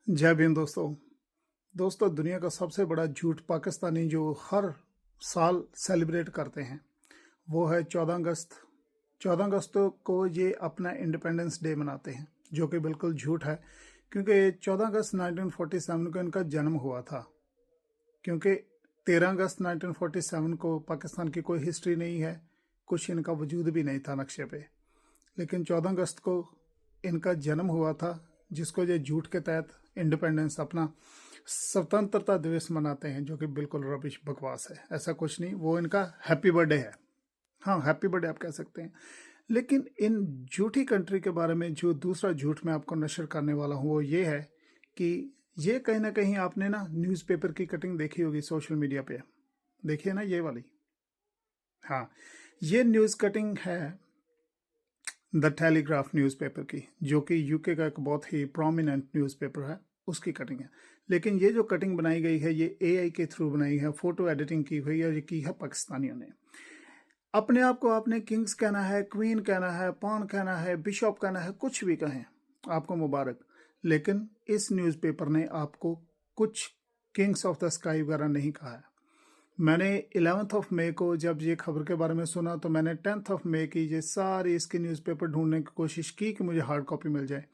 जय भीम दोस्तों दुनिया का सबसे बड़ा झूठ पाकिस्तानी जो हर साल सेलिब्रेट करते हैं वो है 14 अगस्त। 14 अगस्त को ये अपना इंडिपेंडेंस डे मनाते हैं, जो कि बिल्कुल झूठ है, क्योंकि 14 अगस्त 1947 को इनका जन्म हुआ था। क्योंकि 13 अगस्त 1947 को पाकिस्तान की कोई हिस्ट्री नहीं है, कुछ इनका वजूद भी नहीं था नक्शे पे, लेकिन 14 अगस्त को इनका जन्म हुआ था, जिसको ये झूठ के तहत इंडिपेंडेंस अपना स्वतंत्रता दिवस मनाते हैं, जो कि बिल्कुल रबिश बकवास है। ऐसा कुछ नहीं, वो इनका हैप्पी बर्थडे है। हाँ, हैप्पी बर्थडे आप कह सकते हैं। लेकिन इन झूठी कंट्री के बारे में जो दूसरा झूठ मैं आपको नशर करने वाला हूँ वो ये है कि ये कहीं ना कहीं आपने ना न्यूज़पेपर की कटिंग देखी होगी सोशल मीडिया पे, देखिए ना ये वाली। हाँ, ये न्यूज़ कटिंग है द टेलीग्राफ न्यूज़पेपर की, जो कि यूके का एक बहुत ही प्रोमिनेंट न्यूज़पेपर है, उसकी कटिंग है। लेकिन ये जो कटिंग बनाई गई है ये एआई के थ्रू बनाई है, फोटो एडिटिंग की हुई है, ये की है पाकिस्तानियों ने। अपने आप को आपने किंग्स कहना है, क्वीन कहना है, पॉन कहना है, बिशप कहना है, कुछ भी कहें, आपको मुबारक। लेकिन इस न्यूज़पेपर ने आपको कुछ किंग्स ऑफ द स्काई वगैरह नहीं कहा है। मैंने 11 मई को जब ये खबर के बारे में सुना तो मैंने 10 मई की ये सारी इसकी न्यूज़पेपर ढूंढने की कोशिश की कि मुझे हार्ड कॉपी मिल जाए,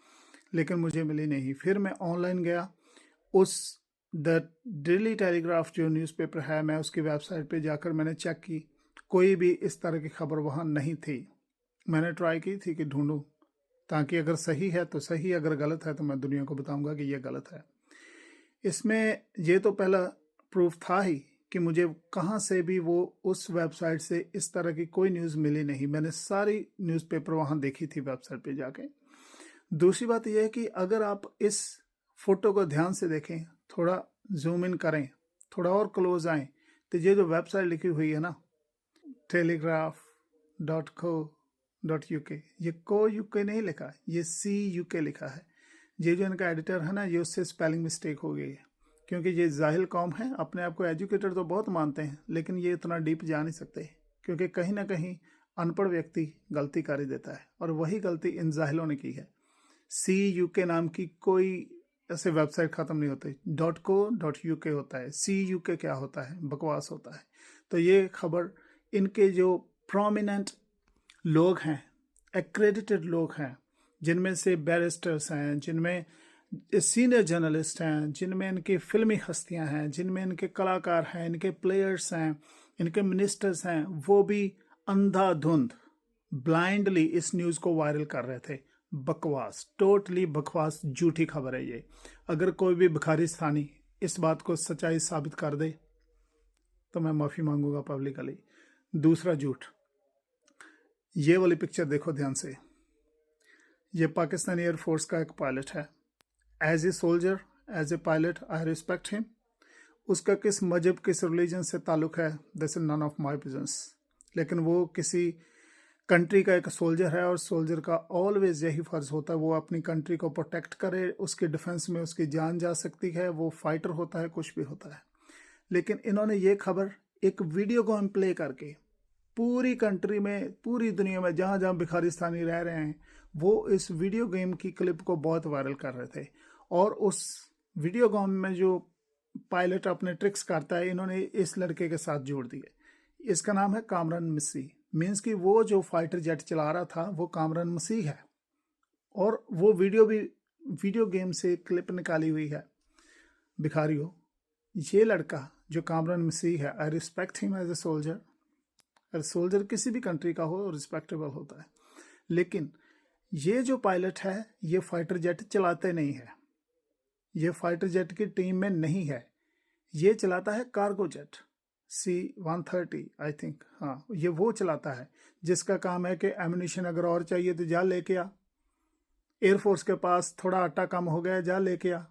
लेकिन मुझे मिली नहीं। फिर मैं ऑनलाइन गया, उस द डेली टेलीग्राफ जो न्यूज़पेपर है, मैं उसकी वेबसाइट पे जाकर मैंने चेक की, कोई भी इस तरह की खबर वहाँ नहीं थी। मैंने ट्राई की थी कि ढूंढूं, ताकि अगर सही है तो सही, अगर गलत है तो मैं दुनिया को बताऊंगा कि ये गलत है। इसमें ये तो पहला प्रूफ था ही कि मुझे कहाँ से भी वो उस वेबसाइट से इस तरह की कोई न्यूज़ मिली नहीं। मैंने सारी न्यूज़पेपर वहाँ देखी थी वेबसाइट पे जाके। दूसरी बात यह है कि अगर आप इस फोटो को ध्यान से देखें, थोड़ा जूम इन करें, थोड़ा और क्लोज आएँ, तो ये जो वेबसाइट लिखी हुई है ना, telegraph.co.uk, ये को यूके नहीं लिखा, ये CUK लिखा है। ये जो इनका एडिटर है ना, ये उससे स्पेलिंग मिस्टेक हो गई है, क्योंकि ये जाहिल कौम है, अपने आप को एजुकेटेड तो बहुत मानते हैं, लेकिन ये इतना डीप जा नहीं सकते, क्योंकि कहीं ना कहीं अनपढ़ व्यक्ति गलती कर ही देता है, और वही गलती इन जाहिलों ने की है। CUK नाम की कोई ऐसे वेबसाइट ख़त्म नहीं होती, .co.uk होता है। CUK क्या होता है? बकवास होता है। तो ये खबर इनके जो प्रोमिनेंट लोग हैं, एक्रेडिटेड लोग हैं, जिनमें से बैरिस्टर्स हैं, जिनमें सीनियर जर्नलिस्ट हैं, जिनमें इनकी फिल्मी हस्तियां हैं, जिनमें इनके कलाकार हैं, इनके प्लेयर्स हैं, इनके मिनिस्टर्स हैं, वो भी अंधाधुंध ब्लाइंडली इस न्यूज़ को वायरल कर रहे थे। बकवास, टोटली बकवास, झूठी खबर है ये। अगर कोई भी भिखारिस्तानी इस बात को सच्चाई साबित कर दे तो मैं माफ़ी मांगूंगा पब्लिकली। दूसरा झूठ, ये वाली पिक्चर देखो ध्यान से। ये पाकिस्तानी एयरफोर्स का एक पायलट है। As a soldier, as a pilot, I respect him. उसका किस मजहब, किस रिलीजन से ताल्लुक है, this is none of my business. लेकिन वो किसी कंट्री का एक सोल्जर है, और सोल्जर का ऑलवेज यही फ़र्ज़ होता है वो अपनी कंट्री को प्रोटेक्ट करे, उसके डिफेंस में उसकी जान जा सकती है, वो फाइटर होता है, कुछ भी होता है। लेकिन इन्होंने ये खबर एक वीडियो गेम प्ले करके पूरी कंट्री में, पूरी दुनिया में जहाँ जहाँ भिखारिस्तानी रह रहे हैं, वो इस वीडियो गेम की क्लिप को बहुत वायरल कर रहे थे। और उस वीडियो गेम में जो पायलट अपने ट्रिक्स करता है, इन्होंने इस लड़के के साथ जोड़ दिए। इसका नाम है कामरान मसीह। मीन्स कि वो जो फाइटर जेट चला रहा था वो कामरान मसीह है, और वो वीडियो भी वीडियो गेम से क्लिप निकाली हुई है। भिखारियों, ये लड़का जो कामरान मसीह है, I respect him as a soldier. अगर सोल्जर किसी भी कंट्री का हो रिस्पेक्टेबल होता है, लेकिन ये जो पायलट है ये फाइटर जेट चलाते नहीं है, ये फाइटर जेट की टीम में नहीं है, ये चलाता है cargo jet C-130 I think. हाँ, ये वो चलाता है जिसका काम है कि एमुनिशन अगर और चाहिए तो जा लेके आ, एयरफोर्स के पास थोड़ा आटा कम हो गया, जा लेके आ।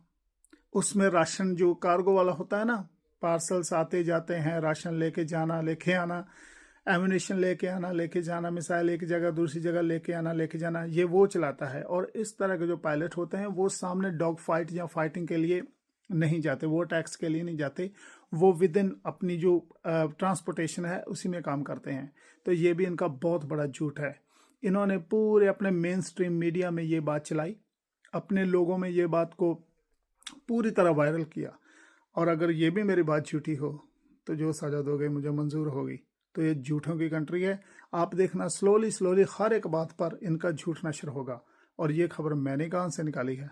उसमें राशन जो कार्गो वाला होता है ना, पार्सल्स आते जाते हैं, राशन लेके जाना, लेके आना, एमुनिशन लेके आना, लेके जाना, मिसाइल एक जगह दूसरी जगह लेके आना, लेके जाना, ये वो चलाता है। और इस तरह के जो पायलट होते हैं वो सामने डॉग फाइट या फाइटिंग के लिए नहीं जाते, वो टैक्स के लिए नहीं जाते, वो विद इन अपनी जो ट्रांसपोर्टेशन है उसी में काम करते हैं। तो ये भी इनका बहुत बड़ा झूठ है। इन्होंने पूरे अपने मेन स्ट्रीम मीडिया में ये बात चलाई, अपने लोगों में ये बात को पूरी तरह वायरल किया। और अगर ये भी मेरी बात झूठी हो तो जो सज़ा दोगे मुझे मंजूर होगी। तो ये झूठों की कंट्री है। आप देखना स्लोली स्लोली हर एक बात पर इनका झूठ नशर होगा। और ये खबर मैंने कहाँ से निकाली है,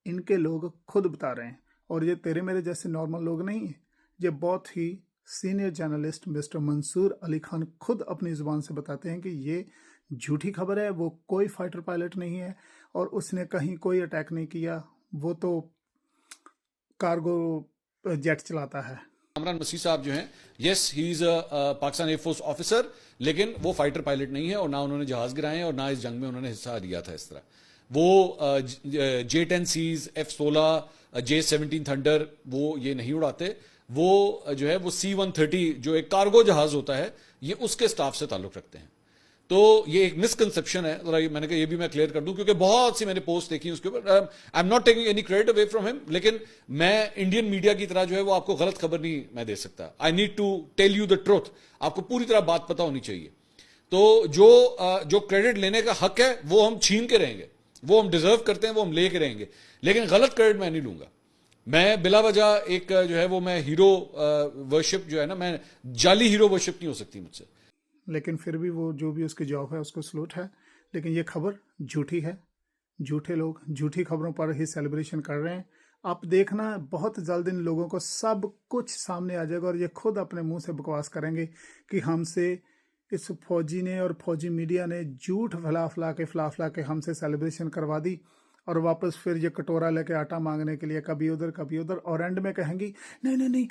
इनके लोग खुद बता रहे हैं। और ये तेरे मेरे जैसे नॉर्मल लोग नहीं हैं, ये बहुत ही senior journalist mister Mansoor Ali Khan खुद अपनी ज़ुबान से बताते हैं कि ये झूठी खबर है। वो कोई फाइटर पायलट नहीं है और उसने कहीं कोई अटैक नहीं किया, वो तो कार्गो जेट चलाता है। कामरान मसीह साहब जो हैं, yes he is a Pakistan air force officer, लेकिन वो फाइटर पायलट नहीं है और ना उन्होंने जहाज गिराए हैं और ना इस जंग में उन्होंने हिस्सा लिया था। इस तरह वो J-10Cs, F-16, J-17 थंडर वो ये नहीं उड़ाते। वो जो है वो C-130 जो एक कार्गो जहाज होता है, ये उसके स्टाफ से ताल्लुक रखते हैं। तो ये एक मिसकंसेप्शन है, जरा मैंने कहा ये भी मैं क्लियर कर दूं, क्योंकि बहुत सी मैंने पोस्ट देखी उसके ऊपर। I am not taking any credit away from him, लेकिन मैं इंडियन मीडिया की तरह जो है वो आपको गलत खबर नहीं मैं दे सकता। I need to tell you the truth. आपको पूरी तरह बात पता होनी चाहिए। तो जो क्रेडिट लेने का हक है वो हम छीन के रहेंगे, वो हम डिजर्व करते हैं, वो हम लेके रहेंगे, लेकिन गलत क्रेडिट मैं नहीं लूंगा। मैं बिला वजह एक जो है वो मैं हीरो वर्शिप जो है ना, मैं जाली हीरो वर्शिप नहीं हो सकती मुझसे। लेकिन फिर भी वो जो भी उसकी जॉब है उसको सलूट है। लेकिन ये खबर झूठी है। झूठे लोग झूठी खबरों पर ही सेलिब्रेशन कर रहे हैं। आप देखना बहुत जल्द इन लोगों को सब कुछ सामने आ जाएगा और ये खुद अपने मुंह से बकवास करेंगे कि हमसे इस फौजी ने और फौजी मीडिया ने झूठ फैला के हमसे सेलिब्रेशन करवा दी। और वापस फिर ये कटोरा लेके आटा मांगने के लिए कभी उधर और एंड में कहेंगी नहीं,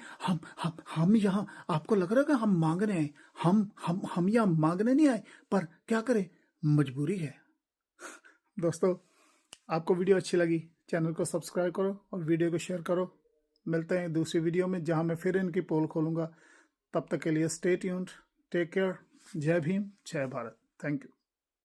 हम यहाँ, आपको लग रहा है कि हम मांगने आए, हम यहाँ मांगने नहीं आए, पर क्या करें, मजबूरी है। दोस्तों, आपको वीडियो अच्छी लगी, चैनल को सब्सक्राइब करो और वीडियो को शेयर करो। मिलते हैं दूसरी वीडियो में जहाँ मैं फिर इनकी पोल खोलूँगा। तब तक के लिए स्टे ट्यून्ड, टेक केयर, जय भीम, जय भारत, थैंक यू।